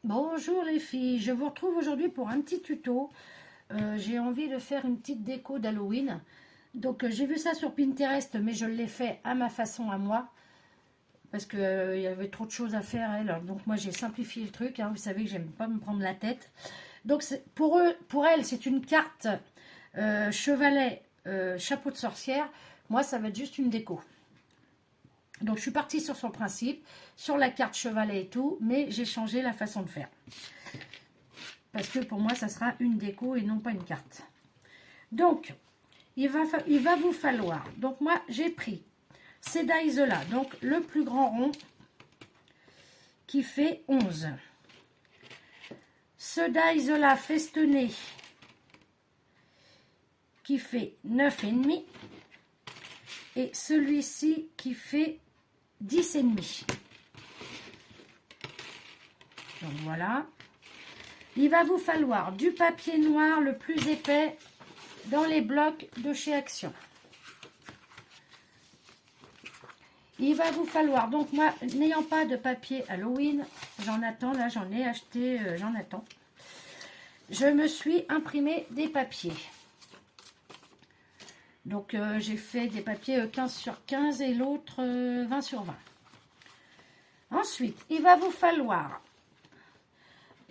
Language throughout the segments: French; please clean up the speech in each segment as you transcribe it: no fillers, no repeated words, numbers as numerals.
Bonjour les filles, je vous retrouve aujourd'hui pour un petit tuto. J'ai envie de faire une petite déco d'Halloween. Donc j'ai vu ça sur Pinterest, mais je l'ai fait à ma façon, à moi. Parce qu'il y avait trop de choses à faire. Donc moi j'ai simplifié le truc, hein. Vous savez que j'aime pas me prendre la tête. Donc pour elle, c'est une carte chevalet, chapeau de sorcière. Moi ça va être juste une déco. Donc je suis partie sur son principe, sur la carte chevalet et tout, mais j'ai changé la façon de faire. Parce que pour moi, ça sera une déco et non pas une carte. Donc, il va vous falloir... Donc moi, j'ai pris ces dies-là. Donc, le plus grand rond qui fait 11. Ce dies-là festonné qui fait 9,5. Et celui-ci qui fait 10,5. Donc, voilà. Il va vous falloir du papier noir le plus épais dans les blocs de chez Action. Il va vous falloir, donc moi, n'ayant pas de papier Halloween, j'en attends, là j'en ai acheté, j'en attends. Je me suis imprimé des papiers. Donc j'ai fait des papiers 15 sur 15 et l'autre 20 sur 20. Ensuite, il va vous falloir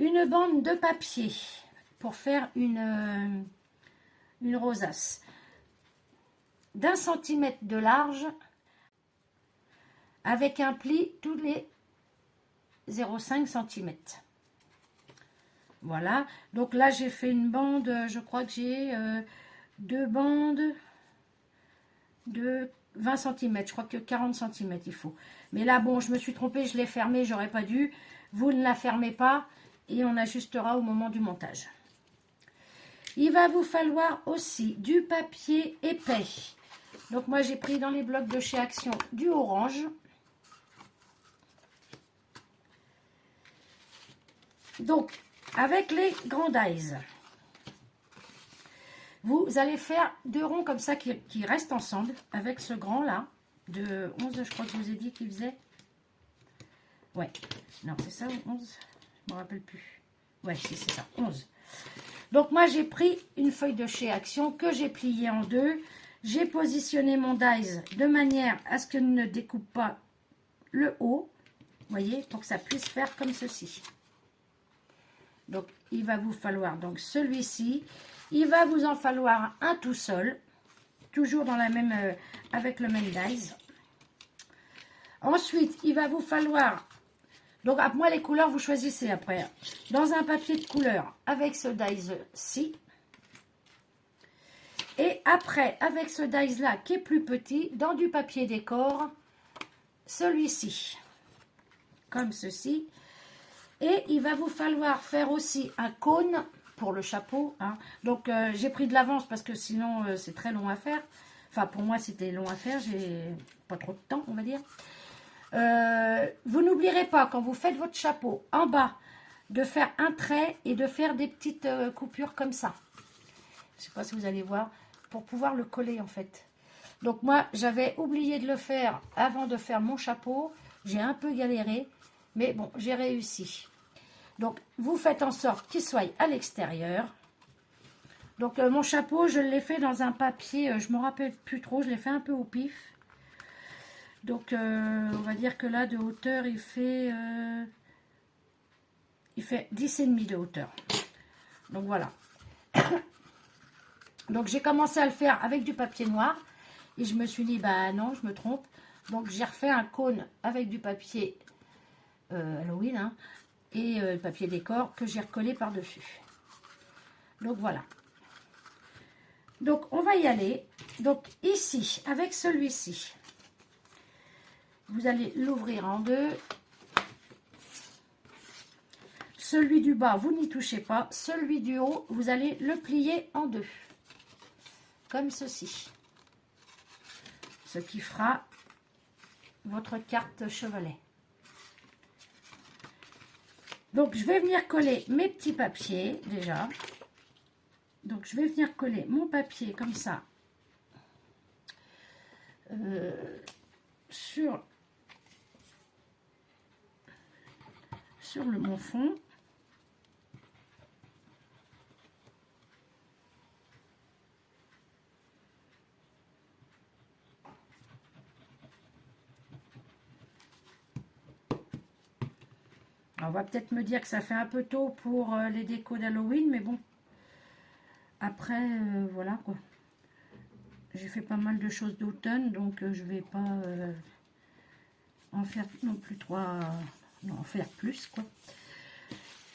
une bande de papier pour faire une rosace d'1 centimètre de large avec un pli tous les 0,5 cm. Voilà, donc là j'ai fait une bande, je crois que j'ai deux bandes de 20 cm, je crois que 40 cm il faut. Mais là bon, je me suis trompée, je l'ai fermée, j'aurais pas dû. Vous ne la fermez pas et on ajustera au moment du montage. Il va vous falloir aussi du papier épais. Donc moi j'ai pris dans les blocs de chez Action du orange. Donc avec les grands dies, vous allez faire deux ronds comme ça qui restent ensemble avec ce grand là de 11, je crois que je vous ai dit qu'il faisait. Ouais, non c'est ça 11, je me rappelle plus. Ouais, si c'est ça, 11. Donc moi j'ai pris une feuille de chez Action que j'ai pliée en deux. J'ai positionné mon dies de manière à ce qu'il ne découpe pas le haut. Vous voyez, pour que ça puisse faire comme ceci. Donc il va vous falloir donc celui-ci. Il va vous en falloir un tout seul. Toujours dans la même, avec le même dies. Ensuite, il va vous falloir... Donc, à moi, les couleurs, vous choisissez après. Dans un papier de couleur, avec ce dies-ci. Et après, avec ce dies-là, qui est plus petit, dans du papier décor, celui-ci. Comme ceci. Et il va vous falloir faire aussi un cône pour le chapeau. Hein. Donc, j'ai pris de l'avance parce que sinon, c'est très long à faire. Enfin, pour moi, c'était long à faire. J'ai pas trop de temps, on va dire. Vous n'oublierez pas, quand vous faites votre chapeau, en bas, de faire un trait et de faire des petites coupures comme ça. Je ne sais pas si vous allez voir, pour pouvoir le coller en fait. Donc moi, j'avais oublié de le faire avant de faire mon chapeau. J'ai un peu galéré, mais bon, j'ai réussi. Donc, vous faites en sorte qu'il soit à l'extérieur. Donc, mon chapeau, je l'ai fait dans un papier, je ne me rappelle plus trop, je l'ai fait un peu au pif. Donc, on va dire que là, de hauteur, il fait 10,5 de hauteur. Donc, voilà. Donc, j'ai commencé à le faire avec du papier noir. Et je me suis dit, bah non, je me trompe. Donc, j'ai refait un cône avec du papier Halloween, hein, et papier décor que j'ai recollé par-dessus. Donc, voilà. Donc, on va y aller. Donc, ici, avec celui-ci, vous allez l'ouvrir en deux. Celui du bas, vous n'y touchez pas. Celui du haut, vous allez le plier en deux. Comme ceci. Ce qui fera votre carte chevalet. Donc, je vais venir coller mes petits papiers, déjà. Donc, je vais venir coller mon papier comme ça. Sur mon fond. on va peut-être me dire que ça fait un peu tôt pour les décos d'Halloween, mais bon. Après, voilà quoi. J'ai fait pas mal de choses d'automne, donc je vais pas en faire non plus non, en faire plus quoi.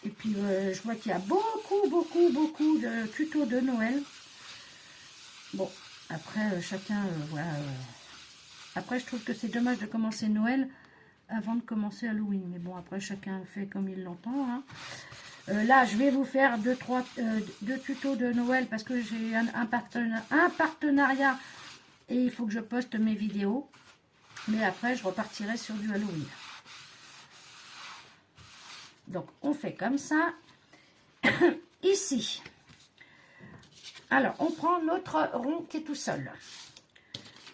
Et puis je vois qu'il y a beaucoup de tutos de Noël. Bon, après chacun, voilà. Après je trouve que c'est dommage de commencer Noël avant de commencer Halloween. Mais bon, après chacun fait comme il l'entend. Hein. Là, je vais vous faire deux tutos de Noël parce que j'ai un partenariat et il faut que je poste mes vidéos. Mais après, je repartirai sur du Halloween. Donc, on fait comme ça. Ici. Alors, on prend notre rond qui est tout seul.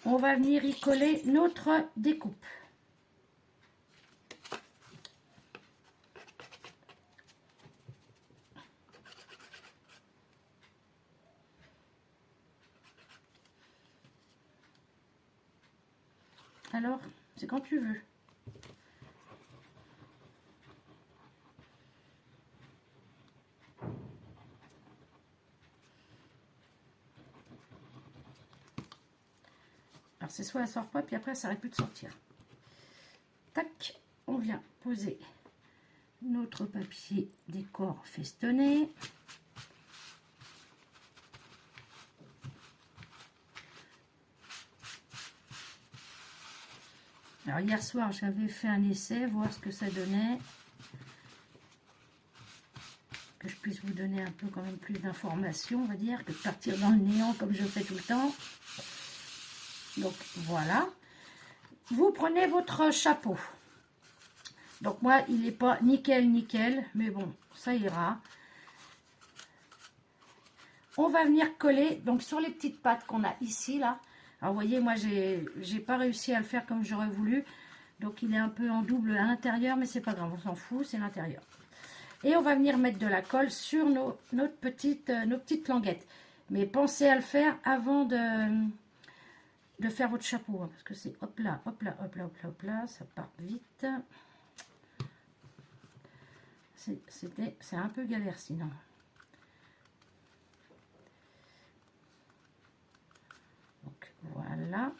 On va venir y coller notre découpe. Alors, c'est quand tu veux. Alors, c'est soit elle sort pas, puis après, ça n'arrête plus de sortir. Tac, on vient poser notre papier décor festonné. Alors, hier soir, j'avais fait un essai, voir ce que ça donnait. Que je puisse vous donner un peu quand même plus d'informations, on va dire, que de partir dans le néant comme je fais tout le temps. Donc, voilà. Vous prenez votre chapeau. Donc, moi, il n'est pas nickel, mais bon, ça ira. On va venir coller, donc, sur les petites pattes qu'on a ici, là. Alors, vous voyez, moi, j'ai pas réussi à le faire comme j'aurais voulu. Donc, il est un peu en double à l'intérieur, mais c'est pas grave, on s'en fout, c'est l'intérieur. Et on va venir mettre de la colle sur nos petites languettes. Mais pensez à le faire avant de faire votre chapeau. Hein, parce que c'est hop là, hop là, hop là, hop là, hop là. Ça part vite. C'est un peu galère sinon. Donc voilà.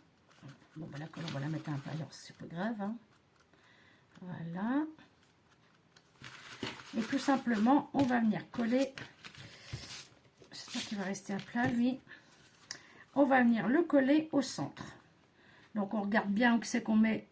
Bon, ben la colle, on va la mettre un peu ailleurs, c'est pas grave. Hein. Voilà. Et tout simplement, on va venir coller. J'espère qu'il va rester à plat, lui. On va venir le coller au centre. Donc, on regarde bien où c'est qu'on met.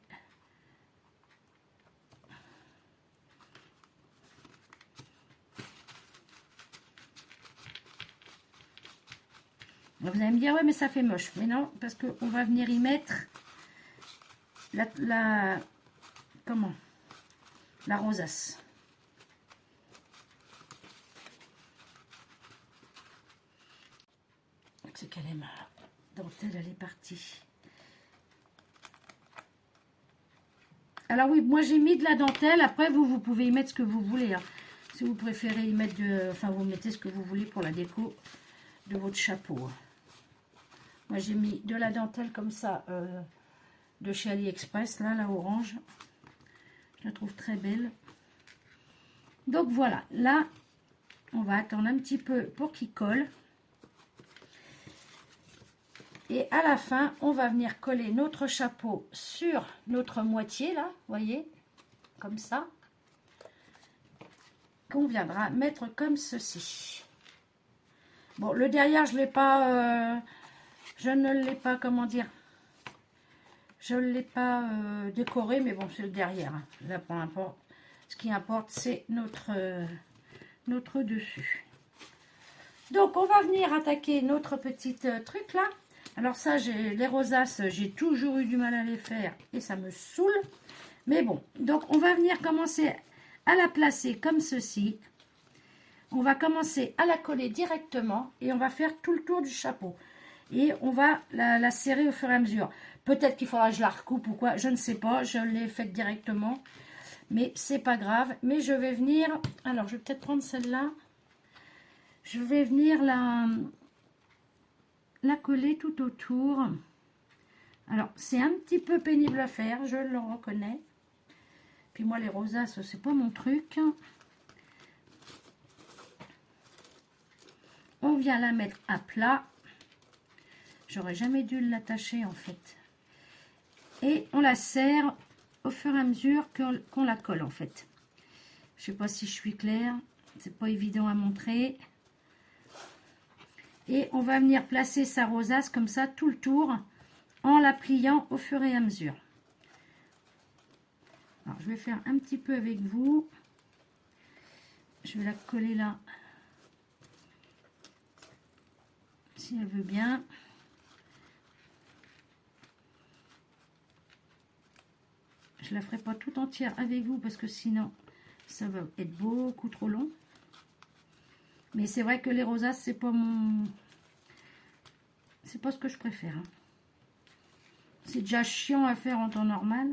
Vous allez me dire, ouais, mais ça fait moche. Mais non, parce qu'on va venir y mettre la rosace. C'est qu'elle est ma dentelle, elle est partie. Alors oui, moi j'ai mis de la dentelle. Après, vous pouvez y mettre ce que vous voulez. Hein. Si vous préférez y mettre enfin, vous mettez ce que vous voulez pour la déco de votre chapeau. Moi j'ai mis de la dentelle comme ça de chez AliExpress, là, la orange. Je la trouve très belle. Donc voilà, là, on va attendre un petit peu pour qu'il colle. Et à la fin, on va venir coller notre chapeau sur notre moitié, là, vous voyez, comme ça. Qu'on viendra mettre comme ceci. Bon, le derrière, je ne l'ai pas, comment dire, je ne l'ai pas décoré, mais bon, c'est le derrière. Hein. Là, pour l'importe, ce qui importe, c'est notre dessus. Donc, on va venir attaquer notre petit truc, là. Alors ça, les rosaces, j'ai toujours eu du mal à les faire et ça me saoule. Mais bon, donc on va venir commencer à la placer comme ceci. On va commencer à la coller directement et on va faire tout le tour du chapeau. Et on va la serrer au fur et à mesure. Peut-être qu'il faudra que je la recoupe ou quoi, je ne sais pas. Je l'ai faite directement, mais c'est pas grave. Mais je vais venir, alors je vais peut-être prendre celle-là. Je vais venir la coller tout autour. Alors, c'est un petit peu pénible à faire, je le reconnais. Puis moi, les rosaces, c'est pas mon truc. On vient la mettre à plat. J'aurais jamais dû l'attacher, en fait. Et on la serre au fur et à mesure qu'on la colle, en fait. Je sais pas si je suis claire. C'est pas évident à montrer. Et on va venir placer sa rosace comme ça tout le tour en la pliant au fur et à mesure. Alors, je vais faire un petit peu avec vous. Je vais la coller là. Si elle veut bien. Je la ferai pas tout entière avec vous parce que sinon ça va être beaucoup trop long. Mais c'est vrai que les rosaces, c'est pas ce que je préfère. Hein. C'est déjà chiant à faire en temps normal.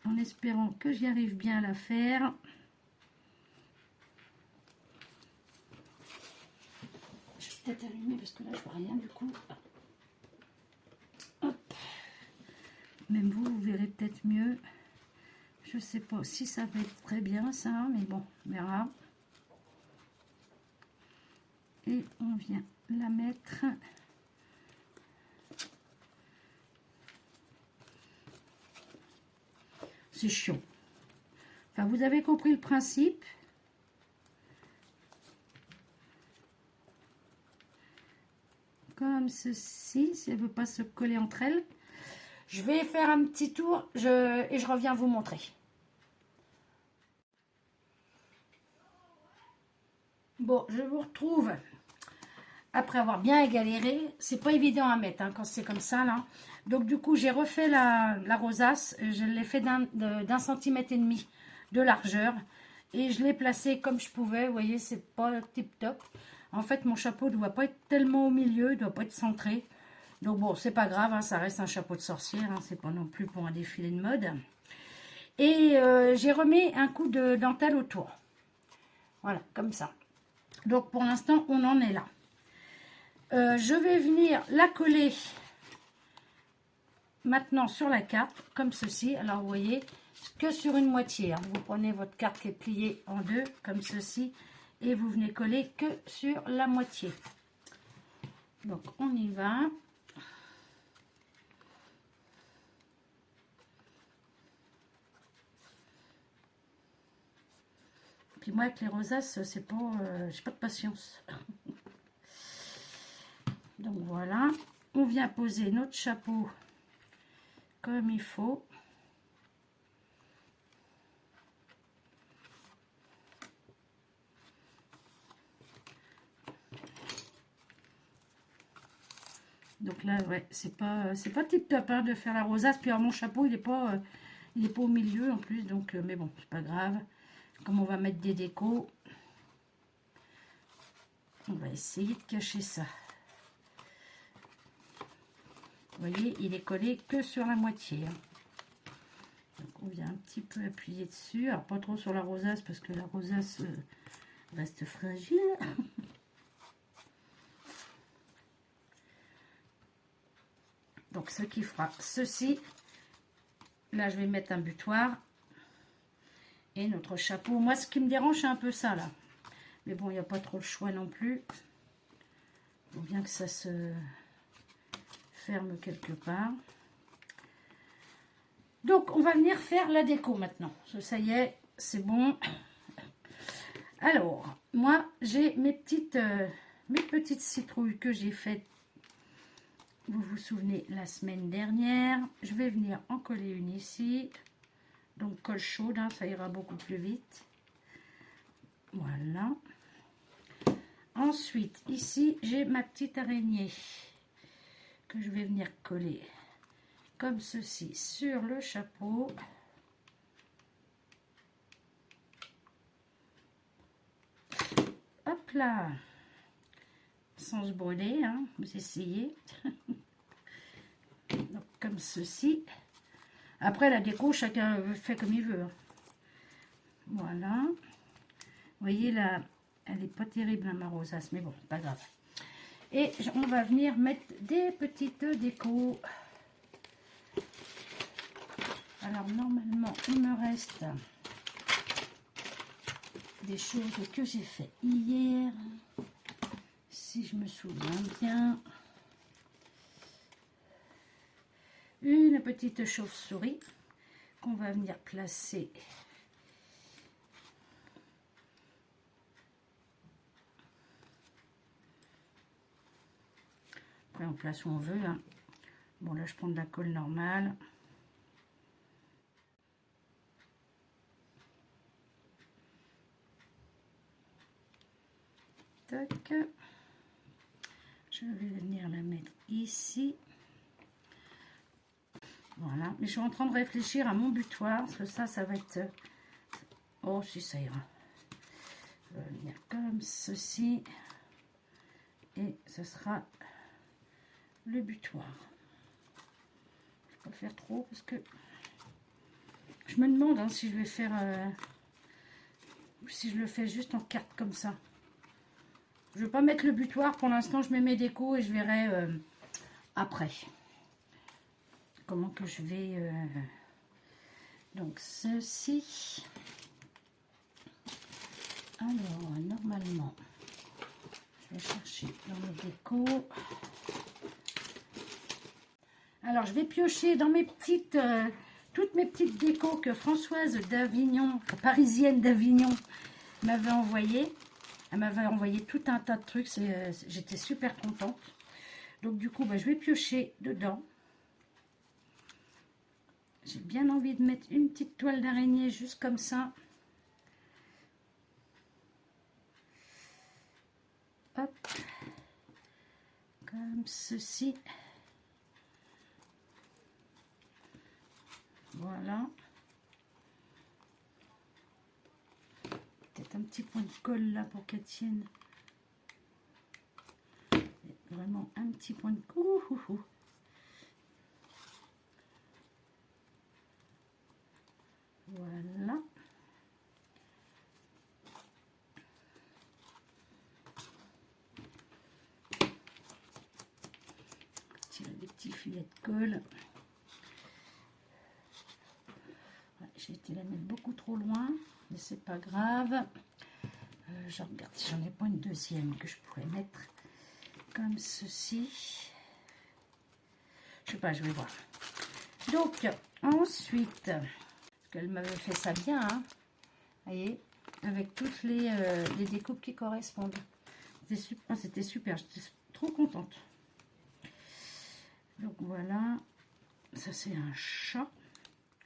En espérant que j'y arrive bien à la faire. Je vais peut-être allumer parce que là je vois rien du coup. Hop. Même vous, vous verrez peut-être mieux. Je sais pas si ça va être très bien ça, mais bon, on verra. Et on vient la mettre. C'est chiant. Enfin, vous avez compris le principe. Comme ceci, si elle ne veut pas se coller entre elles. Je vais faire un petit tour et je reviens vous montrer. Bon, je vous retrouve après avoir bien galéré. C'est pas évident à mettre hein, quand c'est comme ça là. Donc du coup, j'ai refait la rosace. Je l'ai fait d'un centimètre et demi de largeur. Et je l'ai placé comme je pouvais. Vous voyez, c'est pas tip top. En fait, mon chapeau ne doit pas être tellement au milieu. Il ne doit pas être centré. Donc bon, c'est pas grave. Hein, ça reste un chapeau de sorcière. Hein, c'est pas non plus pour un défilé de mode. Et j'ai remis un coup de dentelle autour. Voilà, comme ça. Donc pour l'instant, on en est là. Je vais venir la coller maintenant sur la carte, comme ceci. Alors vous voyez, que sur une moitié. Hein. Vous prenez votre carte qui est pliée en deux, comme ceci, et vous venez coller que sur la moitié. Donc on y va. Puis moi avec les rosaces, c'est pas, j'ai pas de patience. Donc voilà, on vient poser notre chapeau comme il faut. Donc là, ouais, c'est pas tip top hein, de faire la rosace. Puis alors, mon chapeau, il est pas au milieu en plus. Donc, mais bon, c'est pas grave. Comme on va mettre des décos, on va essayer de cacher ça. Vous voyez, il est collé que sur la moitié. Hein. Donc, on vient un petit peu appuyer dessus. Alors, pas trop sur la rosace parce que la rosace reste fragile. Donc, ce qui fera ceci. Là, je vais mettre un butoir. Et notre chapeau. Moi, ce qui me dérange, c'est un peu ça, là. Mais bon, il n'y a pas trop le choix non plus. Il faut bien que ça se ferme quelque part. Donc, on va venir faire la déco maintenant. Ça y est, c'est bon. Alors, moi, j'ai mes petites citrouilles que j'ai faites. Vous vous souvenez, la semaine dernière. Je vais venir en coller une ici. Donc, colle chaude, hein, ça ira beaucoup plus vite. Voilà. Ensuite, ici, j'ai ma petite araignée que je vais venir coller comme ceci sur le chapeau. Hop là, sans se brûler, hein, vous essayez. Donc, comme ceci. Après, la déco, chacun fait comme il veut. Hein. Voilà. Vous voyez, là, elle n'est pas terrible, hein, ma rosace, mais bon, pas grave. Et on va venir mettre des petites décos. Alors normalement il me reste des choses que j'ai fait hier, si je me souviens bien. Une petite chauve-souris qu'on va venir placer après on place où on veut, hein. Bon là je prends de la colle normale. Tac. Je vais venir la mettre ici. Voilà, mais je suis en train de réfléchir à mon butoir, parce que ça va être... Oh, si, ça ira. Je vais venir comme ceci. Et ce sera le butoir. Je ne vais pas le faire trop, parce que... Je me demande hein, si je vais faire... si je le fais juste en carte comme ça. Je ne vais pas mettre le butoir pour l'instant, je mets mes décos et je verrai après comment que je vais. Donc ceci. Alors normalement, je vais chercher dans mes décos. Alors je vais piocher dans mes petites, toutes mes petites décos que Françoise d'Avignon, parisienne d'Avignon, m'avait envoyé. Elle m'avait envoyé tout un tas de trucs, j'étais super contente. Donc du coup, bah, je vais piocher dedans. J'ai bien envie de mettre une petite toile d'araignée juste comme ça. Hop. Comme ceci. Voilà. Peut-être un petit point de colle là pour qu'elle tienne. Vraiment un petit point de colle. Voilà. Tirer des petits filets de colle. Ouais, j'ai été la mettre beaucoup trop loin, mais c'est pas grave. Je regarde si j'en ai pas une deuxième que je pourrais mettre comme ceci. Je sais pas, je vais voir. Donc ensuite, parce qu'elle m'avait fait ça bien, hein, vous voyez, avec toutes les découpes qui correspondent. C'était super, j'étais trop contente. Donc voilà, ça c'est un chat.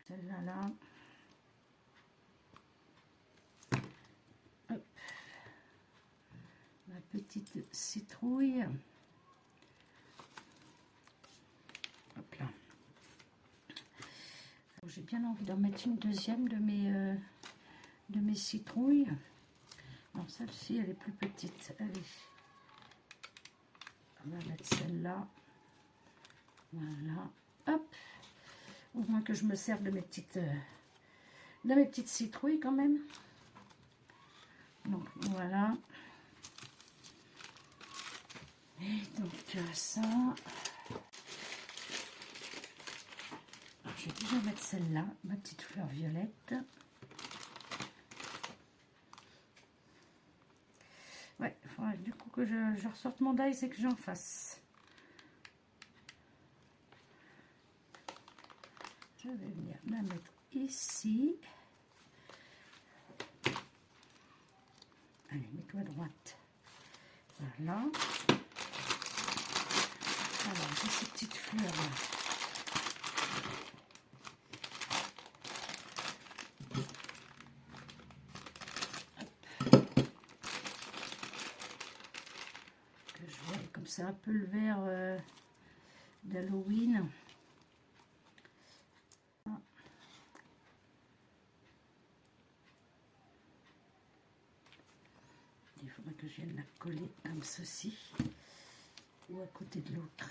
Celle-là, là. Hop. Ma petite citrouille. Hop là. J'ai bien envie d'en mettre une deuxième de mes citrouilles. Alors celle-ci, elle est plus petite. Allez. On va mettre celle-là. Voilà. Hop. Au moins que je me serve de mes petites citrouilles quand même. Donc voilà. Et donc ça. Alors, je vais déjà mettre celle-là, ma petite fleur violette. Ouais, il faudra du coup que je ressorte mon die et que j'en fasse. Je vais venir la mettre ici. Allez, mets-toi à droite. Voilà. Alors, j'ai ces petites fleurs là. Que je vois comme c'est un peu le vert d'Halloween. Il faudra que je vienne la coller comme ceci ou à côté de l'autre.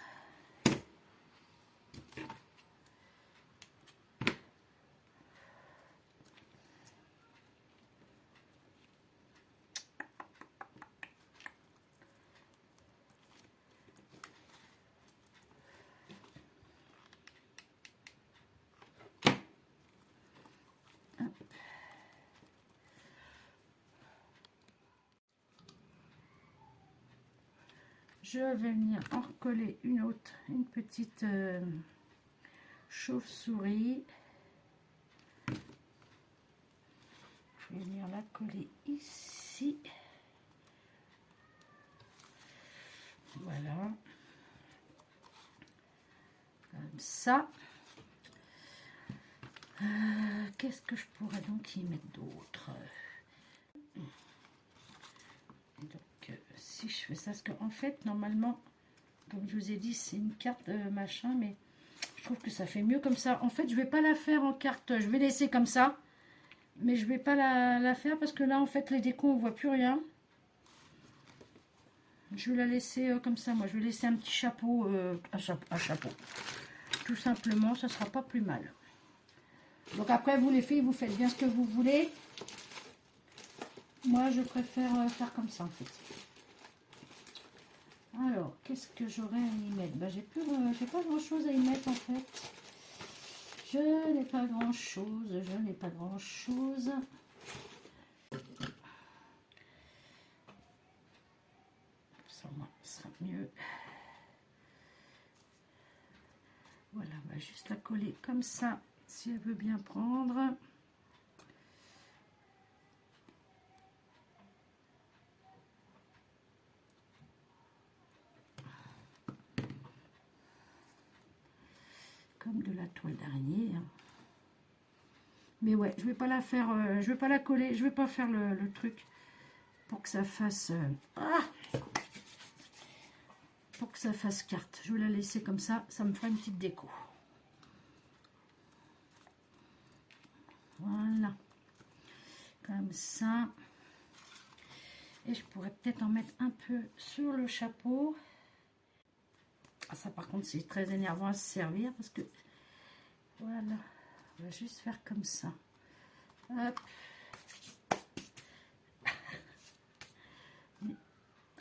je vais venir en recoller une autre, une petite chauve-souris. Je vais venir la coller ici. Voilà. Comme ça. Qu'est-ce que je pourrais donc y mettre d'autre? Donc, si je fais ça, parce qu'en fait, normalement, comme je vous ai dit, c'est une carte machin, mais je trouve que ça fait mieux comme ça. En fait, je vais pas la faire en carte, je vais laisser comme ça, mais je vais pas la faire parce que là, en fait, les décos, on voit plus rien. Je vais la laisser comme ça, moi, je vais laisser un petit chapeau, un chapeau. Tout simplement, ça sera pas plus mal. Donc après, vous les filles, vous faites bien ce que vous voulez. Moi, je préfère faire comme ça, en fait. Alors, qu'est-ce que j'aurais à y mettre? Ben, j'ai pas grand-chose à y mettre, en fait. Je n'ai pas grand-chose, Ça, moi, ce sera mieux. Voilà, on va juste la coller comme ça, si elle veut bien prendre. Comme de la toile d'araignée. Hein. Mais ouais, je vais pas la faire, je vais pas la coller, je vais pas faire le truc pour que ça fasse... pour que ça fasse carte. Je vais la laisser comme ça, ça me fera une petite déco. Voilà. Comme ça. Et je pourrais peut-être en mettre un peu sur le chapeau. Ah, ça par contre c'est très énervant à se servir parce que... Voilà. On va juste faire comme ça. Hop.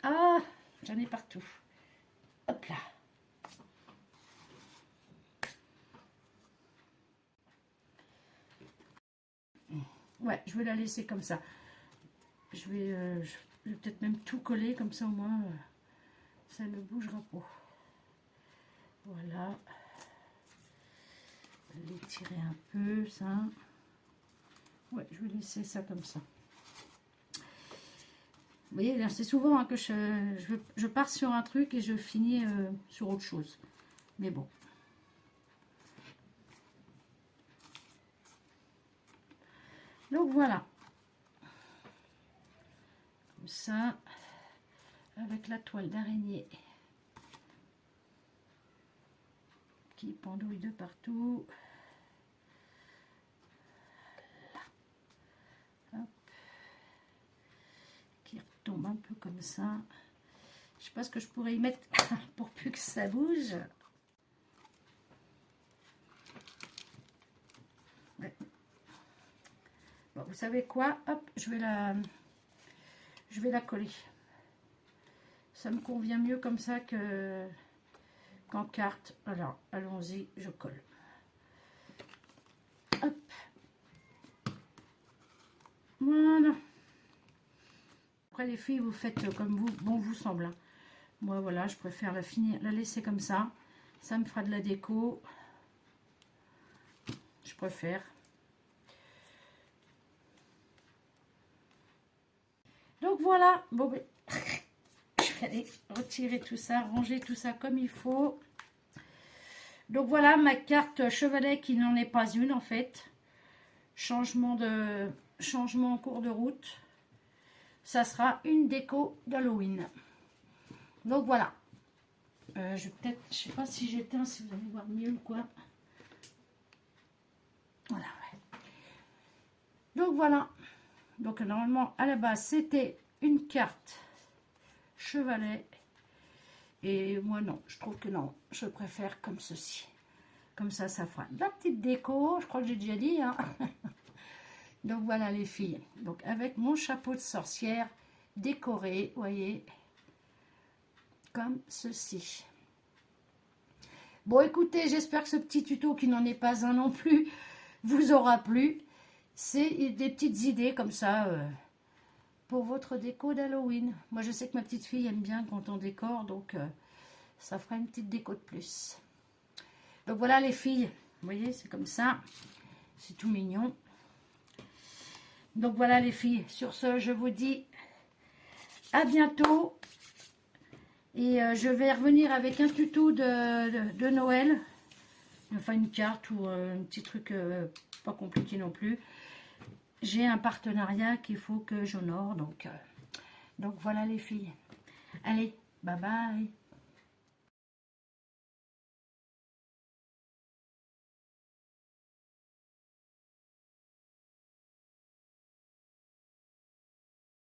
Ah, j'en ai partout. Hop là. Ouais, je vais la laisser comme ça. Je vais peut-être même tout coller, comme ça au moins ça ne bougera pas. Voilà. L'étirer un peu, ça. Ouais, je vais laisser ça comme ça. Vous voyez, là, c'est souvent hein, que je pars sur un truc et je finis sur autre chose. Mais bon. Donc voilà. Comme ça, avec la toile d'araignée qui pendouille de partout. Hop. Qui retombe un peu comme ça. Je sais pas ce que je pourrais y mettre pour plus que ça bouge. Ouais. Bon, vous savez quoi? Hop, je vais la coller. Ça me convient mieux comme ça que qu'en carte. Alors, allons-y, je colle. Hop. Voilà. Après, les filles, vous faites comme bon vous semble. Hein. Moi, voilà, je préfère la laisser comme ça. Ça me fera de la déco. Je préfère. Donc voilà. Bon, ben, je vais aller retirer tout ça, ranger tout ça comme il faut. Donc voilà ma carte chevalet qui n'en est pas une en fait. Changement en cours de route. Ça sera une déco d'Halloween. Donc voilà. Je sais pas si j'éteins, si vous allez voir mieux ou quoi. Voilà. Ouais. Donc voilà. Donc normalement à la base c'était une carte chevalet. Et moi non, je trouve que non. Je préfère comme ceci. Comme ça, ça fera de la petite déco. Je crois que j'ai déjà dit. Hein. Donc voilà les filles. Donc avec mon chapeau de sorcière décoré, voyez, comme ceci. Bon écoutez, j'espère que ce petit tuto qui n'en est pas un non plus vous aura plu. C'est des petites idées comme ça pour votre déco d'Halloween. Moi, je sais que ma petite fille aime bien quand on décore, donc ça fera une petite déco de plus. Donc voilà les filles, vous voyez, c'est comme ça. C'est tout mignon. Donc voilà les filles, sur ce, je vous dis à bientôt. Et je vais revenir avec un tuto de Noël. Enfin une carte ou un petit truc pas compliqué non plus. J'ai un partenariat qu'il faut que j'honore. Donc voilà les filles. Allez, bye bye.